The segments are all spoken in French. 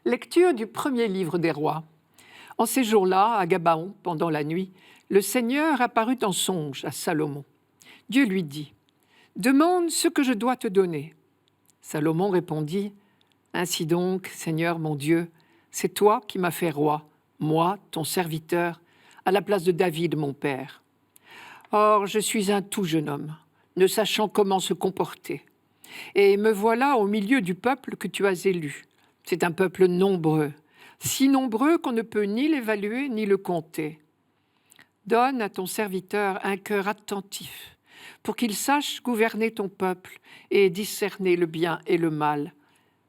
Lecture du premier livre des rois. En ces jours-là, à Gabaon, pendant la nuit, le Seigneur apparut en songe à Salomon. Dieu lui dit, « Demande ce que je dois te donner. » Salomon répondit, « Ainsi donc, Seigneur mon Dieu, c'est toi qui m'as fait roi, moi, ton serviteur, à la place de David, mon père. Or, je suis un tout jeune homme, ne sachant comment se comporter. Et me voilà au milieu du peuple que tu as élu. C'est un peuple nombreux, si nombreux qu'on ne peut ni l'évaluer ni le compter. Donne à ton serviteur un cœur attentif, pour qu'il sache gouverner ton peuple et discerner le bien et le mal.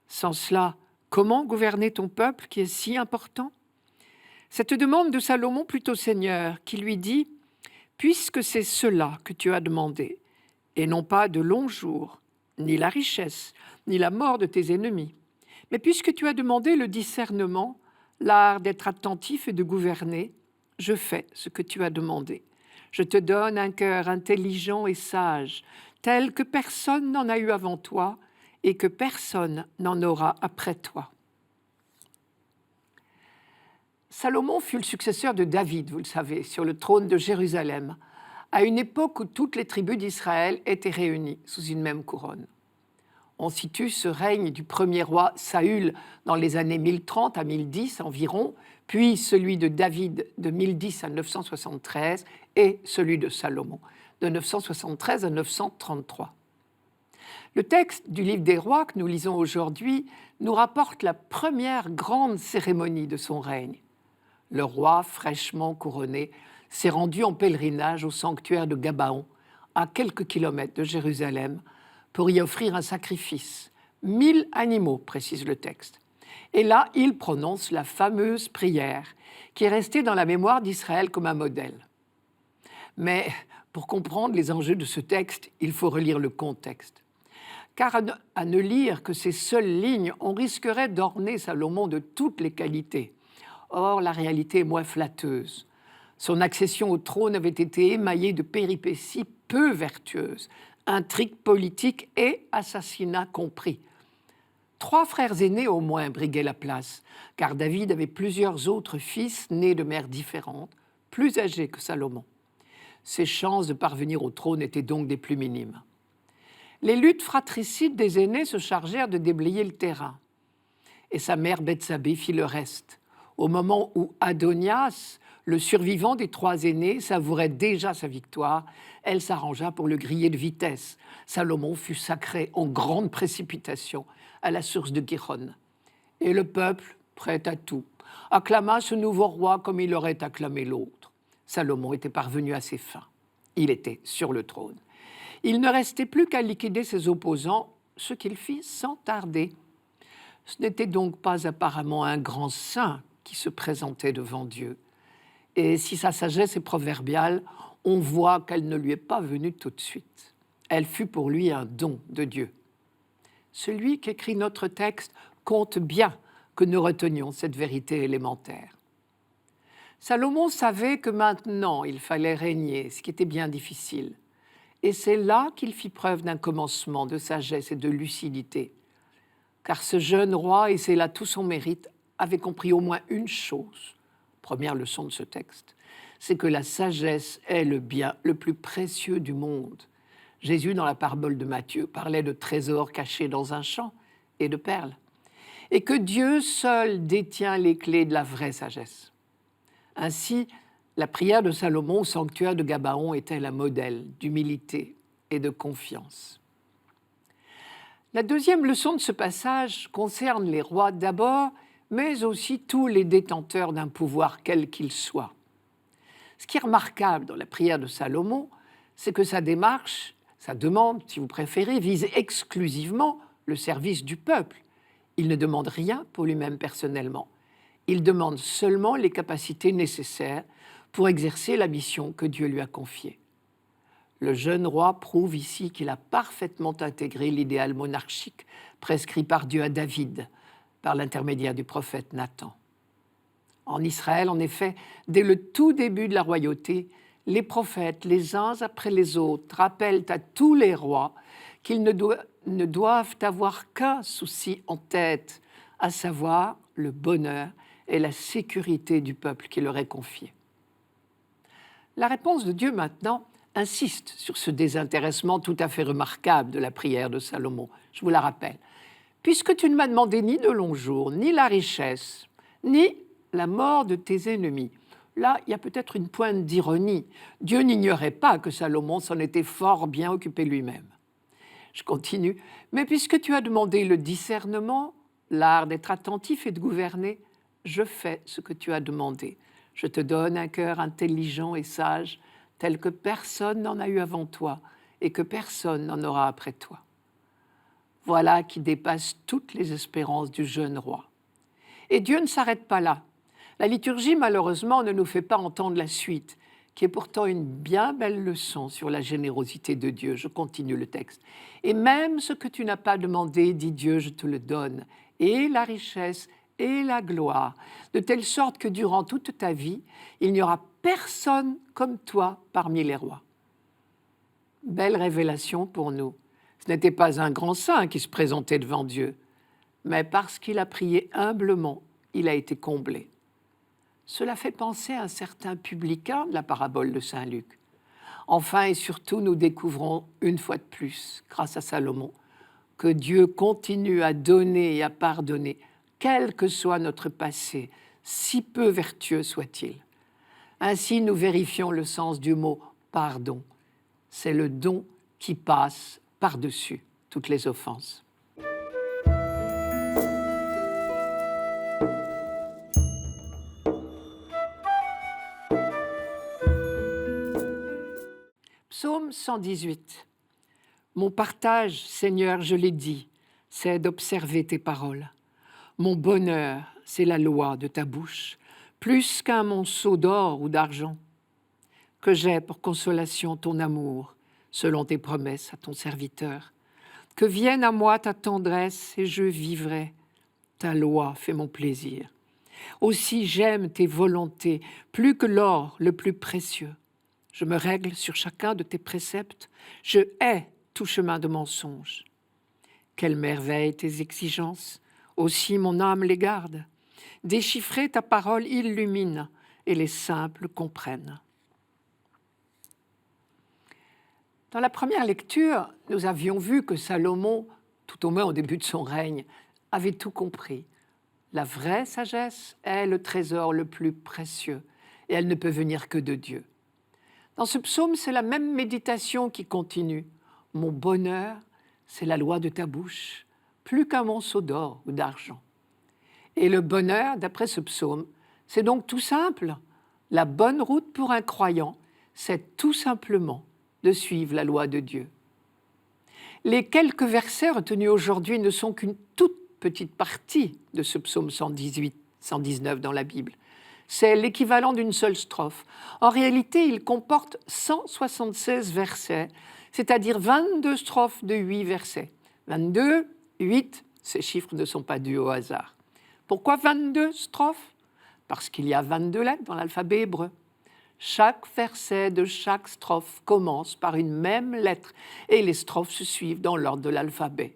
Sans cela, comment gouverner ton peuple qui est si important ? Cette demande de Salomon plut au Seigneur, qui lui dit, « Puisque c'est cela que tu as demandé, et non pas de longs jours, ni la richesse, ni la mort de tes ennemis, mais puisque tu as demandé le discernement, l'art d'être attentif et de gouverner, je fais ce que tu as demandé. Je te donne un cœur intelligent et sage, tel que personne n'en a eu avant toi et que personne n'en aura après toi. » Salomon fut le successeur de David, vous le savez, sur le trône de Jérusalem, à une époque où toutes les tribus d'Israël étaient réunies sous une même couronne. On situe ce règne du premier roi Saül dans les années 1030 à 1010 environ, puis celui de David de 1010 à 973 et celui de Salomon de 973 à 933. Le texte du livre des rois que nous lisons aujourd'hui nous rapporte la première grande cérémonie de son règne. Le roi, fraîchement couronné, s'est rendu en pèlerinage au sanctuaire de Gabaon, à quelques kilomètres de Jérusalem, pour y offrir un sacrifice. 1000 animaux, précise le texte. Et là, il prononce la fameuse prière, qui est restée dans la mémoire d'Israël comme un modèle. Mais pour comprendre les enjeux de ce texte, il faut relire le contexte. Car à ne lire que ces seules lignes, on risquerait d'orner Salomon de toutes les qualités. Or, la réalité est moins flatteuse. Son accession au trône avait été émaillée de péripéties peu vertueuses, intrigues politiques et assassinats compris. 3 frères aînés au moins briguaient la place, car David avait plusieurs autres fils nés de mères différentes, plus âgés que Salomon. Ses chances de parvenir au trône étaient donc des plus minimes. Les luttes fratricides des aînés se chargèrent de déblayer le terrain. Et sa mère Bethsabée fit le reste. Au moment où Adonias, le survivant des 3 aînés, savourait déjà sa victoire, elle s'arrangea pour le griller de vitesse. Salomon fut sacré en grande précipitation à la source de Gihon. Et le peuple, prêt à tout, acclama ce nouveau roi comme il aurait acclamé l'autre. Salomon était parvenu à ses fins. Il était sur le trône. Il ne restait plus qu'à liquider ses opposants, ce qu'il fit sans tarder. Ce n'était donc pas apparemment un grand saint qui se présentait devant Dieu. Et si sa sagesse est proverbiale, on voit qu'elle ne lui est pas venue tout de suite. Elle fut pour lui un don de Dieu. Celui qui écrit notre texte compte bien que nous retenions cette vérité élémentaire. Salomon savait que maintenant il fallait régner, ce qui était bien difficile. Et c'est là qu'il fit preuve d'un commencement de sagesse et de lucidité. Car ce jeune roi, et c'est là tout son mérite, avait compris au moins une chose. Première leçon de ce texte, c'est que la sagesse est le bien le plus précieux du monde. Jésus, dans la parabole de Matthieu, parlait de trésors cachés dans un champ et de perles. Et que Dieu seul détient les clés de la vraie sagesse. Ainsi, la prière de Salomon au sanctuaire de Gabaon était un modèle d'humilité et de confiance. La deuxième leçon de ce passage concerne les rois d'abord, mais aussi tous les détenteurs d'un pouvoir quel qu'il soit. Ce qui est remarquable dans la prière de Salomon, c'est que sa démarche, sa demande, si vous préférez, vise exclusivement le service du peuple. Il ne demande rien pour lui-même personnellement. Il demande seulement les capacités nécessaires pour exercer la mission que Dieu lui a confiée. Le jeune roi prouve ici qu'il a parfaitement intégré l'idéal monarchique prescrit par Dieu à David, par l'intermédiaire du prophète Nathan. En Israël, en effet, dès le tout début de la royauté, les prophètes, les uns après les autres, rappellent à tous les rois qu'ils ne doivent avoir qu'un souci en tête, à savoir le bonheur et la sécurité du peuple qui leur est confié. La réponse de Dieu maintenant insiste sur ce désintéressement tout à fait remarquable de la prière de Salomon. Je vous la rappelle. Puisque tu ne m'as demandé ni de longs jours, ni la richesse, ni la mort de tes ennemis. Là, il y a peut-être une pointe d'ironie. Dieu n'ignorait pas que Salomon s'en était fort bien occupé lui-même. Je continue. Mais puisque tu as demandé le discernement, l'art d'être attentif et de gouverner, je fais ce que tu as demandé. Je te donne un cœur intelligent et sage, tel que personne n'en a eu avant toi et que personne n'en aura après toi. Voilà qui dépasse toutes les espérances du jeune roi. Et Dieu ne s'arrête pas là. La liturgie, malheureusement, ne nous fait pas entendre la suite, qui est pourtant une bien belle leçon sur la générosité de Dieu. Je continue le texte. Et même ce que tu n'as pas demandé, dit Dieu, je te le donne, et la richesse et la gloire, de telle sorte que durant toute ta vie, il n'y aura personne comme toi parmi les rois. Belle révélation pour nous. Ce n'était pas un grand saint qui se présentait devant Dieu, mais parce qu'il a prié humblement, il a été comblé. Cela fait penser à un certain publicain de la parabole de Saint Luc. Enfin et surtout, nous découvrons une fois de plus, grâce à Salomon, que Dieu continue à donner et à pardonner, quel que soit notre passé, si peu vertueux soit-il. Ainsi, nous vérifions le sens du mot « pardon ». C'est le don qui passe par-dessus toutes les offenses. Psaume 118. Mon partage, Seigneur, je l'ai dit, c'est d'observer tes paroles. Mon bonheur, c'est la loi de ta bouche, plus qu'un monceau d'or ou d'argent. Que j'ai pour consolation ton amour, selon tes promesses à ton serviteur. Que vienne à moi ta tendresse et je vivrai. Ta loi fait mon plaisir. Aussi j'aime tes volontés, plus que l'or le plus précieux. Je me règle sur chacun de tes préceptes. Je hais tout chemin de mensonge. Quelle merveille tes exigences, aussi mon âme les garde. Déchiffrer ta parole illumine et les simples comprennent. Dans la première lecture, nous avions vu que Salomon, tout au moins au début de son règne, avait tout compris. La vraie sagesse est le trésor le plus précieux et elle ne peut venir que de Dieu. Dans ce psaume, c'est la même méditation qui continue. Mon bonheur, c'est la loi de ta bouche, plus qu'un monceau d'or ou d'argent. Et le bonheur, d'après ce psaume, c'est donc tout simple. La bonne route pour un croyant, c'est tout simplement de suivre la loi de Dieu. Les quelques versets retenus aujourd'hui ne sont qu'une toute petite partie de ce psaume 118, 119 dans la Bible. C'est l'équivalent d'une seule strophe. En réalité, il comporte 176 versets, c'est-à-dire 22 strophes de 8 versets. 22, 8, ces chiffres ne sont pas dus au hasard. Pourquoi 22 strophes ? Parce qu'il y a 22 lettres dans l'alphabet hébreu. Chaque verset de chaque strophe commence par une même lettre et les strophes se suivent dans l'ordre de l'alphabet.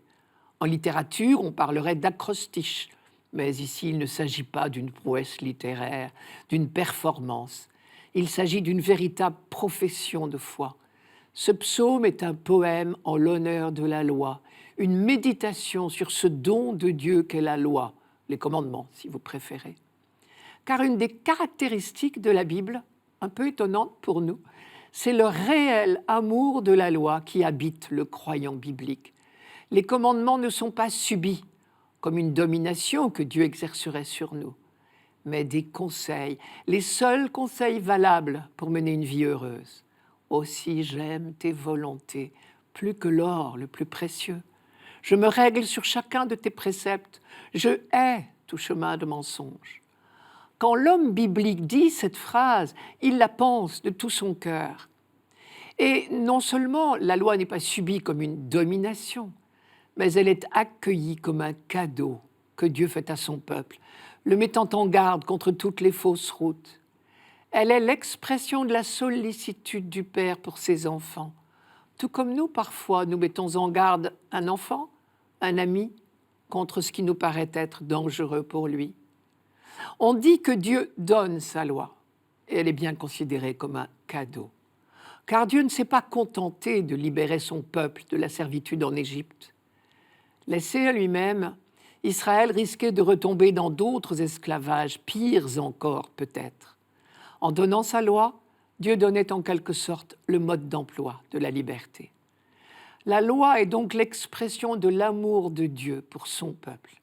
En littérature, on parlerait d'acrostiche, mais ici, il ne s'agit pas d'une prouesse littéraire, d'une performance. Il s'agit d'une véritable profession de foi. Ce psaume est un poème en l'honneur de la loi, une méditation sur ce don de Dieu qu'est la loi, les commandements, si vous préférez. Car une des caractéristiques de la Bible, un peu étonnante pour nous, c'est le réel amour de la loi qui habite le croyant biblique. Les commandements ne sont pas subis, comme une domination que Dieu exercerait sur nous, mais des conseils, les seuls conseils valables pour mener une vie heureuse. Aussi j'aime tes volontés, plus que l'or le plus précieux. Je me règle sur chacun de tes préceptes, je hais tout chemin de mensonge. Quand l'homme biblique dit cette phrase, il la pense de tout son cœur. Et non seulement la loi n'est pas subie comme une domination, mais elle est accueillie comme un cadeau que Dieu fait à son peuple, le mettant en garde contre toutes les fausses routes. Elle est l'expression de la sollicitude du Père pour ses enfants, tout comme nous, parfois, nous mettons en garde un enfant, un ami, contre ce qui nous paraît être dangereux pour lui. On dit que Dieu donne sa loi, et elle est bien considérée comme un cadeau. Car Dieu ne s'est pas contenté de libérer son peuple de la servitude en Égypte. Laissé à lui-même, Israël risquait de retomber dans d'autres esclavages, pires encore peut-être. En donnant sa loi, Dieu donnait en quelque sorte le mode d'emploi de la liberté. La loi est donc l'expression de l'amour de Dieu pour son peuple.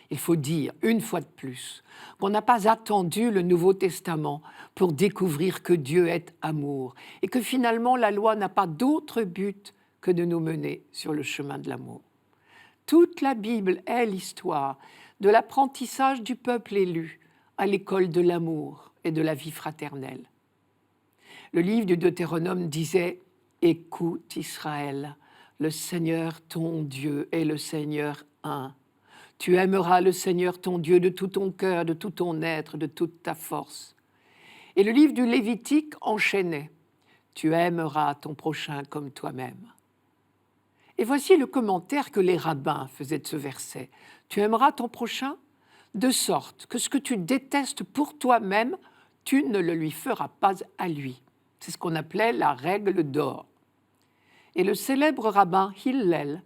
Il faut dire, une fois de plus, qu'on n'a pas attendu le Nouveau Testament pour découvrir que Dieu est amour et que finalement la loi n'a pas d'autre but que de nous mener sur le chemin de l'amour. Toute la Bible est l'histoire de l'apprentissage du peuple élu à l'école de l'amour et de la vie fraternelle. Le livre du Deutéronome disait « Écoute Israël, le Seigneur ton Dieu est le Seigneur un. Tu aimeras le Seigneur ton Dieu de tout ton cœur, de tout ton être, de toute ta force. » Et le livre du Lévitique enchaînait « Tu aimeras ton prochain comme toi-même. » Et voici le commentaire que les rabbins faisaient de ce verset. « Tu aimeras ton prochain de sorte que ce que tu détestes pour toi-même, tu ne le lui feras pas à lui. » C'est ce qu'on appelait la règle d'or. Et le célèbre rabbin Hillel,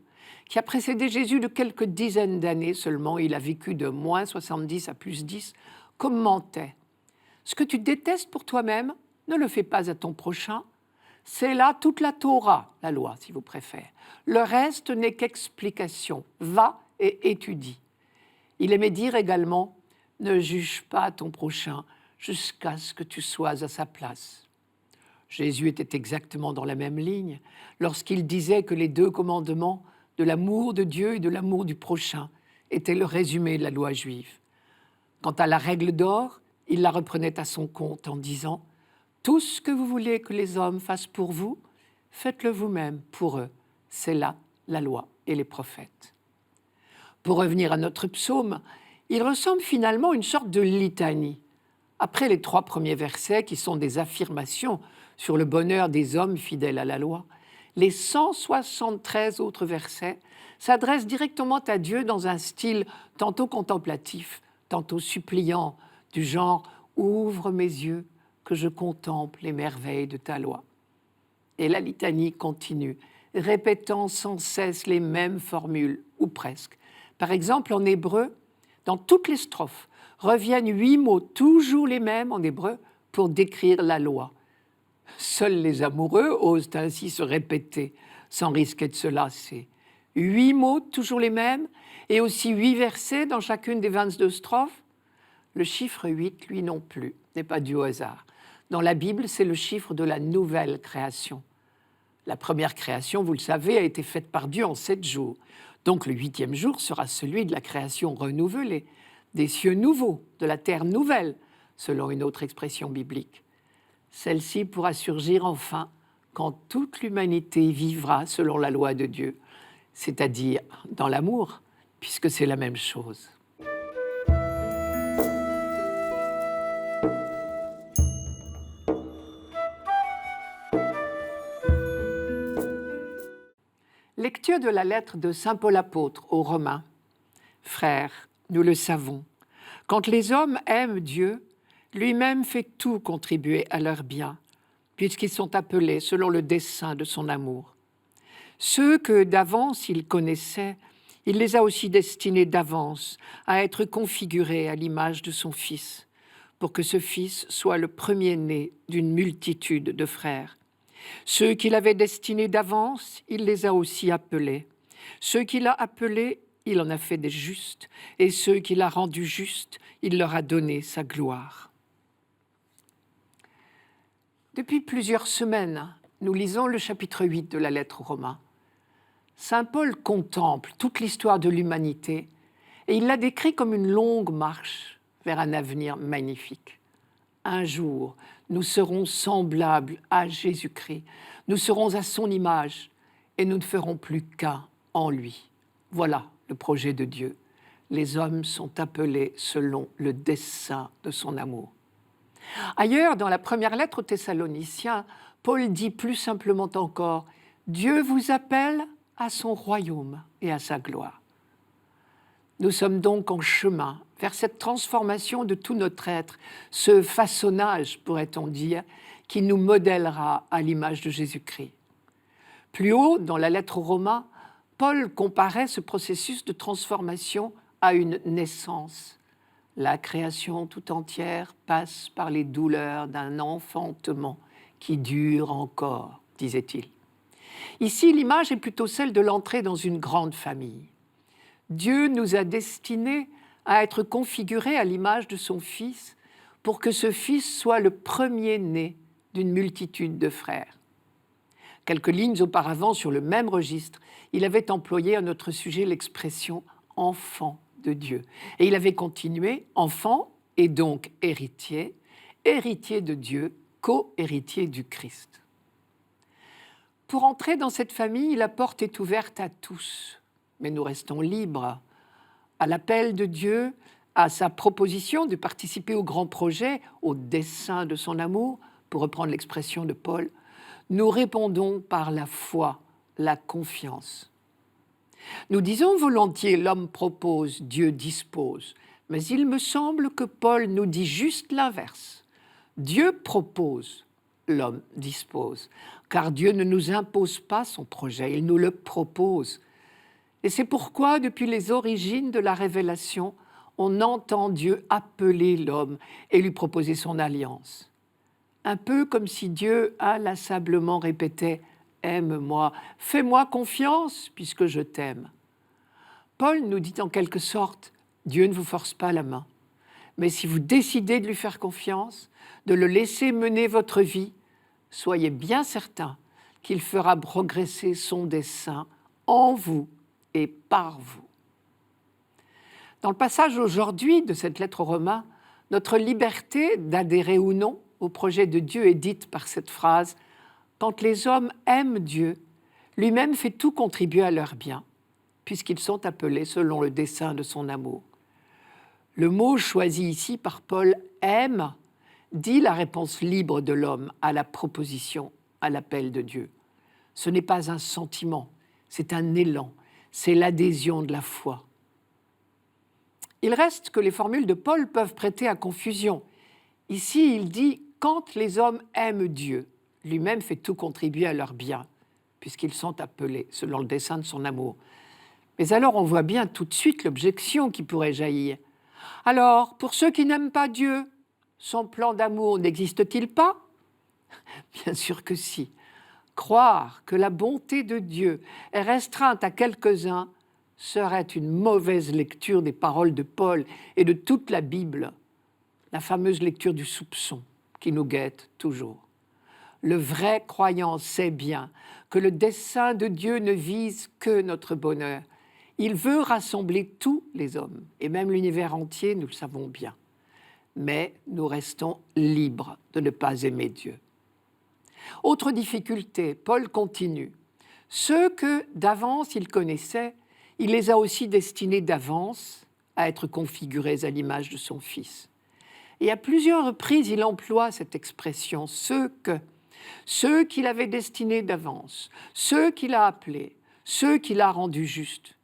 qui a précédé Jésus de quelques dizaines d'années seulement, il a vécu de moins 70 à plus 10, commentait « Ce que tu détestes pour toi-même, ne le fais pas à ton prochain. C'est là toute la Torah, la loi, si vous préférez. Le reste n'est qu'explication. Va et étudie. » Il aimait dire également « Ne juge pas ton prochain jusqu'à ce que tu sois à sa place. » Jésus était exactement dans la même ligne lorsqu'il disait que les deux commandements de l'amour de Dieu et de l'amour du prochain étaient le résumé de la loi juive. Quant à la règle d'or, il la reprenait à son compte en disant « Tout ce que vous voulez que les hommes fassent pour vous, faites-le vous-même pour eux. C'est là la loi et les prophètes. » Pour revenir à notre psaume, il ressemble finalement à une sorte de litanie. Après les 3 premiers versets qui sont des affirmations sur le bonheur des hommes fidèles à la loi, les 173 autres versets s'adressent directement à Dieu dans un style tantôt contemplatif, tantôt suppliant, du genre « Ouvre mes yeux, que je contemple les merveilles de ta loi. » Et la litanie continue, répétant sans cesse les mêmes formules, ou presque. Par exemple, en hébreu, dans toutes les strophes, reviennent 8 mots, toujours les mêmes en hébreu, pour décrire la loi. Seuls les amoureux osent ainsi se répéter, sans risquer de se lasser. 8 mots, toujours les mêmes, et aussi 8 versets dans chacune des 22 strophes. Le chiffre 8, lui non plus, n'est pas dû au hasard. Dans la Bible, c'est le chiffre de la nouvelle création. La première création, vous le savez, a été faite par Dieu en 7 jours. Donc le 8e jour sera celui de la création renouvelée, des cieux nouveaux, de la terre nouvelle, selon une autre expression biblique. Celle-ci pourra surgir enfin quand toute l'humanité vivra selon la loi de Dieu, c'est-à-dire dans l'amour, puisque c'est la même chose. Lecture de la lettre de saint Paul apôtre aux Romains. Frères, nous le savons, quand les hommes aiment Dieu, lui-même fait tout contribuer à leur bien, puisqu'ils sont appelés selon le dessein de son amour. Ceux que d'avance il connaissait, il les a aussi destinés d'avance à être configurés à l'image de son Fils, pour que ce Fils soit le premier-né d'une multitude de frères. Ceux qu'il avait destinés d'avance, il les a aussi appelés. Ceux qu'il a appelés, il en a fait des justes, et ceux qu'il a rendus justes, il leur a donné sa gloire. Depuis plusieurs semaines, nous lisons le chapitre 8 de la lettre aux Romains. Saint Paul contemple toute l'histoire de l'humanité et il la décrit comme une longue marche vers un avenir magnifique. Un jour, nous serons semblables à Jésus-Christ, nous serons à son image et nous ne ferons plus qu'un en lui. Voilà le projet de Dieu. Les hommes sont appelés selon le dessein de son amour. Ailleurs, dans la première lettre aux Thessaloniciens, Paul dit plus simplement encore « Dieu vous appelle à son royaume et à sa gloire ». Nous sommes donc en chemin vers cette transformation de tout notre être, ce façonnage, pourrait-on dire, qui nous modèlera à l'image de Jésus-Christ. Plus haut, dans la lettre aux Romains, Paul comparait ce processus de transformation à une naissance. La création tout entière passe par les douleurs d'un enfantement qui dure encore, disait-il. Ici, l'image est plutôt celle de l'entrée dans une grande famille. Dieu nous a destinés à être configurés à l'image de son Fils pour que ce Fils soit le premier-né d'une multitude de frères. Quelques lignes auparavant, sur le même registre, il avait employé à notre sujet l'expression « enfant de Dieu ». Et il avait continué « enfant et donc héritier, héritier de Dieu, co-héritier du Christ ». Pour entrer dans cette famille, la porte est ouverte à tous, mais nous restons libres. À l'appel de Dieu, à sa proposition de participer au grand projet, au dessein de son amour, pour reprendre l'expression de Paul, nous répondons par la foi, la confiance. Nous disons volontiers l'homme propose, Dieu dispose, mais il me semble que Paul nous dit juste l'inverse. Dieu propose, l'homme dispose, car Dieu ne nous impose pas son projet, il nous le propose. Et c'est pourquoi, depuis les origines de la révélation, on entend Dieu appeler l'homme et lui proposer son alliance. Un peu comme si Dieu inlassablement répétait « Aime-moi, fais-moi confiance puisque je t'aime ». Paul nous dit en quelque sorte « Dieu ne vous force pas la main, mais si vous décidez de lui faire confiance, de le laisser mener votre vie, soyez bien certain qu'il fera progresser son dessein en vous et par vous. » Dans le passage aujourd'hui de cette lettre aux Romains, notre liberté d'adhérer ou non au projet de Dieu est dite par cette phrase « Quand les hommes aiment Dieu, lui-même fait tout contribuer à leur bien, puisqu'ils sont appelés selon le dessein de son amour. » Le mot choisi ici par Paul « aime » dit la réponse libre de l'homme à la proposition, à l'appel de Dieu. Ce n'est pas un sentiment, c'est un élan, c'est l'adhésion de la foi. Il reste que les formules de Paul peuvent prêter à confusion. Ici, il dit « quand les hommes aiment Dieu, lui-même fait tout contribuer à leur bien, puisqu'ils sont appelés selon le dessein de son amour. » Mais alors on voit bien tout de suite l'objection qui pourrait jaillir. Alors, pour ceux qui n'aiment pas Dieu, son plan d'amour n'existe-t-il pas? Bien sûr que si. Croire que la bonté de Dieu est restreinte à quelques-uns serait une mauvaise lecture des paroles de Paul et de toute la Bible, la fameuse lecture du soupçon qui nous guette toujours. Le vrai croyant sait bien que le dessein de Dieu ne vise que notre bonheur. Il veut rassembler tous les hommes, et même l'univers entier, nous le savons bien. Mais nous restons libres de ne pas aimer Dieu. Autre difficulté, Paul continue. Ceux que d'avance il connaissait, il les a aussi destinés d'avance à être configurés à l'image de son Fils. Et à plusieurs reprises, il emploie cette expression, ceux qu'il avait destinés d'avance, ceux qu'il a appelés, ceux qu'il a rendus justes.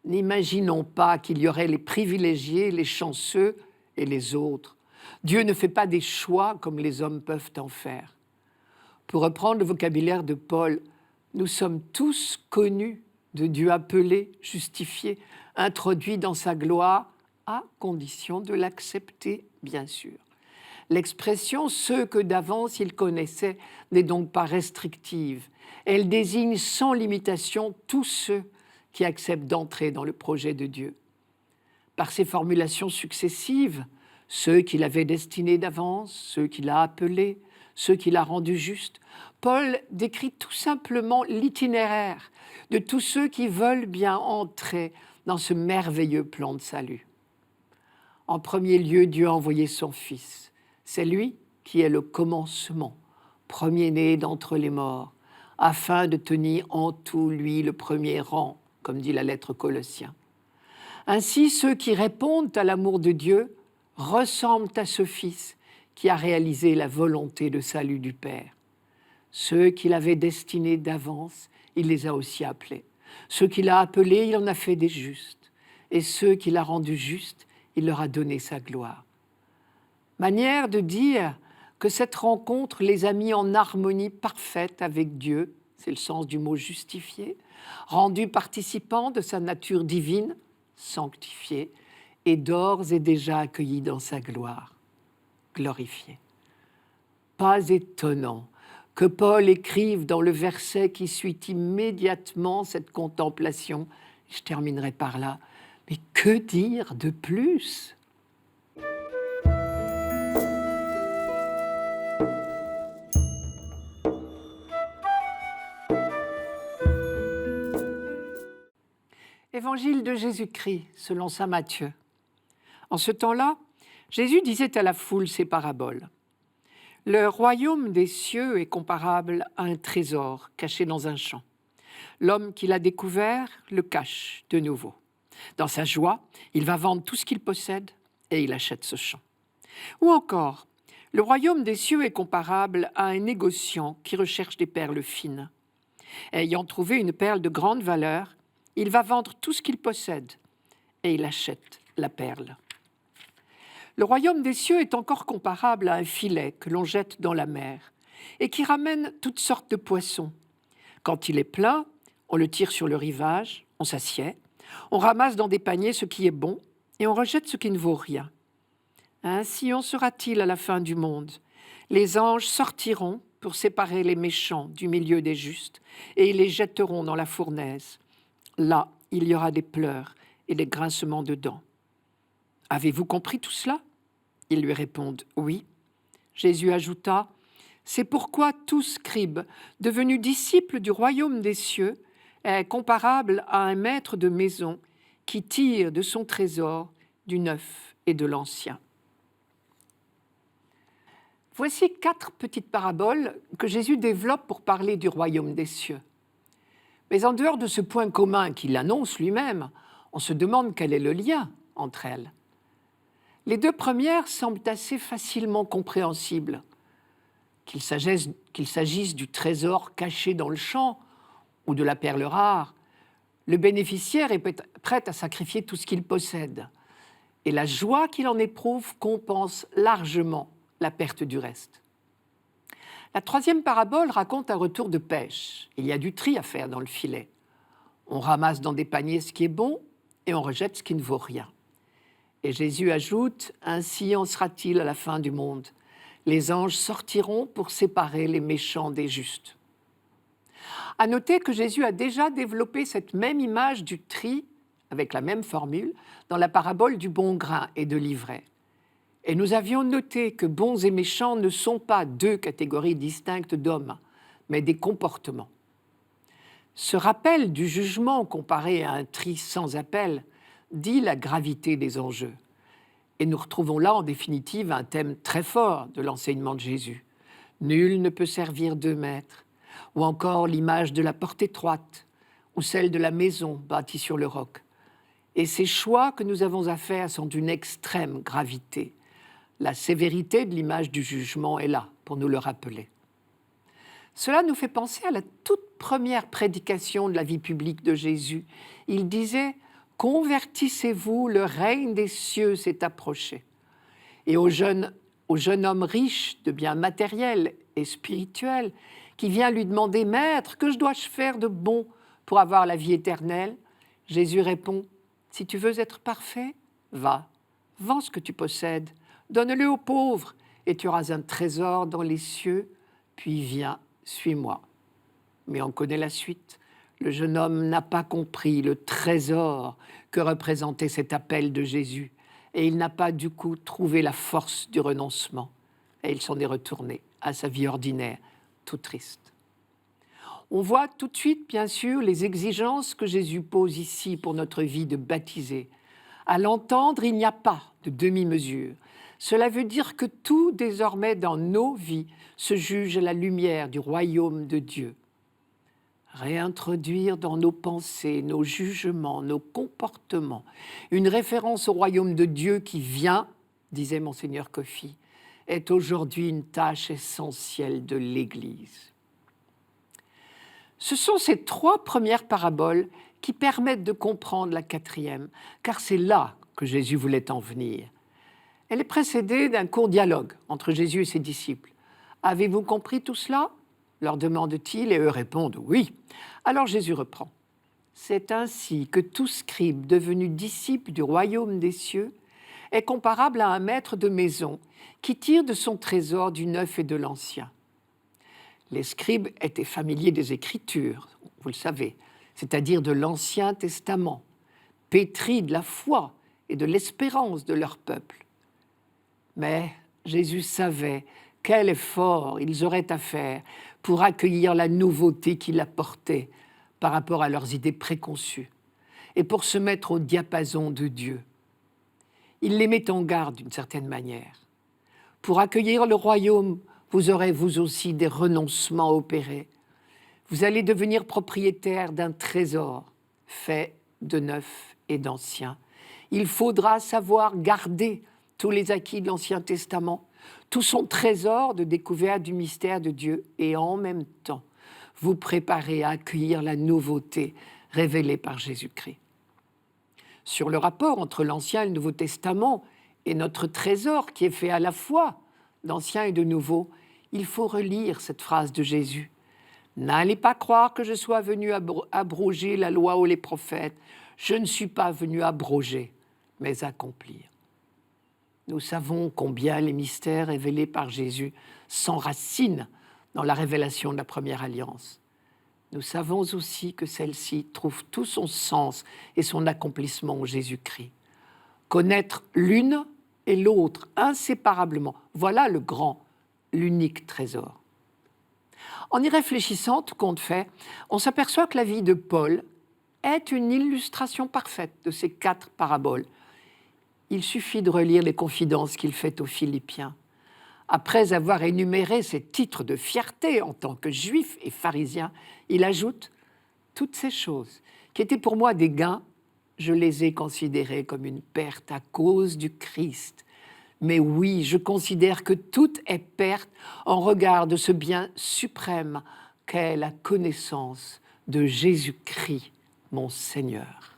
N'imaginons pas qu'il y aurait les privilégiés, les chanceux et les autres. Dieu ne fait pas des choix comme les hommes peuvent en faire. Pour reprendre le vocabulaire de Paul, nous sommes tous connus de Dieu appelés, justifiés, introduits dans sa gloire, à condition de l'accepter, bien sûr. L'expression « ceux que d'avance il connaissait » n'est donc pas restrictive. Elle désigne sans limitation tous ceux qui acceptent d'entrer dans le projet de Dieu. Par ces formulations successives, ceux qu'il avait destinés d'avance, ceux qu'il a appelés, ceux qu'il a rendus justes, Paul décrit tout simplement l'itinéraire de tous ceux qui veulent bien entrer dans ce merveilleux plan de salut. En premier lieu, Dieu a envoyé son Fils. C'est lui qui est le commencement, premier-né d'entre les morts, afin de tenir en tout, lui, le premier rang, comme dit la lettre aux Colossiens. Ainsi, ceux qui répondent à l'amour de Dieu ressemblent à ce Fils qui a réalisé la volonté de salut du Père. Ceux qu'il avait destinés d'avance, il les a aussi appelés. Ceux qu'il a appelés, il en a fait des justes. et ceux qu'il a rendus justes, il leur a donné sa gloire. Manière de dire que cette rencontre les a mis en harmonie parfaite avec Dieu, c'est le sens du mot justifié, rendus participants de sa nature divine, sanctifiés, et d'ores et déjà accueillis dans sa gloire, glorifiés. Pas étonnant que Paul écrive dans le verset qui suit immédiatement cette contemplation, je terminerai par là, mais que dire de plus ? Évangile de Jésus-Christ, selon saint Matthieu. En ce temps-là, Jésus disait à la foule ces paraboles. Le royaume des cieux est comparable à un trésor caché dans un champ. L'homme qui l'a découvert le cache de nouveau. Dans sa joie, il va vendre tout ce qu'il possède et il achète ce champ. Ou encore, le royaume des cieux est comparable à un négociant qui recherche des perles fines. Ayant trouvé une perle de grande valeur, il va vendre tout ce qu'il possède et il achète la perle. Le royaume des cieux est encore comparable à un filet que l'on jette dans la mer et qui ramène toutes sortes de poissons. Quand il est plein, on le tire sur le rivage, on s'assied, on ramasse dans des paniers ce qui est bon et on rejette ce qui ne vaut rien. Ainsi en sera-t-il à la fin du monde. Les anges sortiront pour séparer les méchants du milieu des justes et ils les jetteront dans la fournaise. Là, il y aura des pleurs et des grincements de dents. « Avez-vous compris tout cela ?» Ils lui répondent « Oui ». Jésus ajouta « C'est pourquoi tout scribe, devenu disciple du royaume des cieux, est comparable à un maître de maison qui tire de son trésor du neuf et de l'ancien. » Voici 4 petites paraboles que Jésus développe pour parler du royaume des cieux. Mais en dehors de ce point commun qu'il annonce lui-même, on se demande quel est le lien entre elles. Les 2 premières semblent assez facilement compréhensibles. Qu'il s'agisse du trésor caché dans le champ ou de la perle rare, le bénéficiaire est prêt à sacrifier tout ce qu'il possède. Et la joie qu'il en éprouve compense largement la perte du reste. La 3e parabole raconte un retour de pêche. Il y a du tri à faire dans le filet. On ramasse dans des paniers ce qui est bon et on rejette ce qui ne vaut rien. Et Jésus ajoute « Ainsi en sera-t-il à la fin du monde. Les anges sortiront pour séparer les méchants des justes. » À noter que Jésus a déjà développé cette même image du tri, avec la même formule, dans la parabole du bon grain et de l'ivraie. Et nous avions noté que bons et méchants ne sont pas 2 catégories distinctes d'hommes, mais des comportements. Ce rappel du jugement comparé à un tri sans appel dit la gravité des enjeux. Et nous retrouvons là, en définitive, un thème très fort de l'enseignement de Jésus. Nul ne peut servir 2 maîtres, ou encore l'image de la porte étroite, ou celle de la maison bâtie sur le roc. Et ces choix que nous avons à faire sont d'une extrême gravité. La sévérité de l'image du jugement est là pour nous le rappeler. Cela nous fait penser à la toute première prédication de la vie publique de Jésus. Il disait « Convertissez-vous, le règne des cieux s'est approché ». Et au jeune homme riche de biens matériels et spirituels qui vient lui demander « Maître, que dois-je faire de bon pour avoir la vie éternelle ?» Jésus répond « Si tu veux être parfait, va, vends ce que tu possèdes, donne-le aux pauvres et tu auras un trésor dans les cieux, puis viens, suis-moi. » Mais on connaît la suite. Le jeune homme n'a pas compris le trésor que représentait cet appel de Jésus et il n'a pas du coup trouvé la force du renoncement. Et il s'en est retourné à sa vie ordinaire, tout triste. On voit tout de suite, bien sûr, les exigences que Jésus pose ici pour notre vie de baptisé. À l'entendre, il n'y a pas de demi-mesure. Cela veut dire que tout désormais dans nos vies se juge à la lumière du royaume de Dieu. Réintroduire dans nos pensées, nos jugements, nos comportements, une référence au royaume de Dieu qui vient, disait Monseigneur Coffey, est aujourd'hui une tâche essentielle de l'Église. Ce sont ces 3 premières paraboles qui permettent de comprendre la quatrième, car c'est là que Jésus voulait en venir. Elle est précédée d'un court dialogue entre Jésus et ses disciples. « Avez-vous compris tout cela ?» leur demande-t-il, et eux répondent « Oui ». Alors Jésus reprend. « C'est ainsi que tout scribe devenu disciple du royaume des cieux est comparable à un maître de maison qui tire de son trésor du neuf et de l'ancien. » Les scribes étaient familiers des Écritures, vous le savez, c'est-à-dire de l'Ancien Testament, pétris de la foi et de l'espérance de leur peuple. Mais Jésus savait quel effort ils auraient à faire pour accueillir la nouveauté qu'il apportait par rapport à leurs idées préconçues et pour se mettre au diapason de Dieu. Il les met en garde d'une certaine manière. Pour accueillir le royaume, vous aurez vous aussi des renoncements opérés. Vous allez devenir propriétaire d'un trésor fait de neuf et d'ancien. Il faudra savoir garder tous les acquis de l'Ancien Testament, tout son trésor de découverte du mystère de Dieu, et en même temps, vous préparer à accueillir la nouveauté révélée par Jésus-Christ. Sur le rapport entre l'Ancien et le Nouveau Testament et notre trésor qui est fait à la fois d'Ancien et de Nouveau, il faut relire cette phrase de Jésus. « N'allez pas croire que je sois venu abroger la loi ou les prophètes. Je ne suis pas venu abroger, mais accomplir. » Nous savons combien les mystères révélés par Jésus s'enracinent dans la révélation de la première alliance. Nous savons aussi que celle-ci trouve tout son sens et son accomplissement en Jésus-Christ. Connaître l'une et l'autre inséparablement, voilà le grand, l'unique trésor. En y réfléchissant, tout compte fait, on s'aperçoit que la vie de Paul est une illustration parfaite de ces 4 paraboles. Il suffit de relire les confidences qu'il fait aux Philippiens. Après avoir énuméré ses titres de fierté en tant que juif et pharisien, il ajoute « Toutes ces choses qui étaient pour moi des gains, je les ai considérées comme une perte à cause du Christ. Mais oui, je considère que tout est perte en regard de ce bien suprême qu'est la connaissance de Jésus-Christ, mon Seigneur. »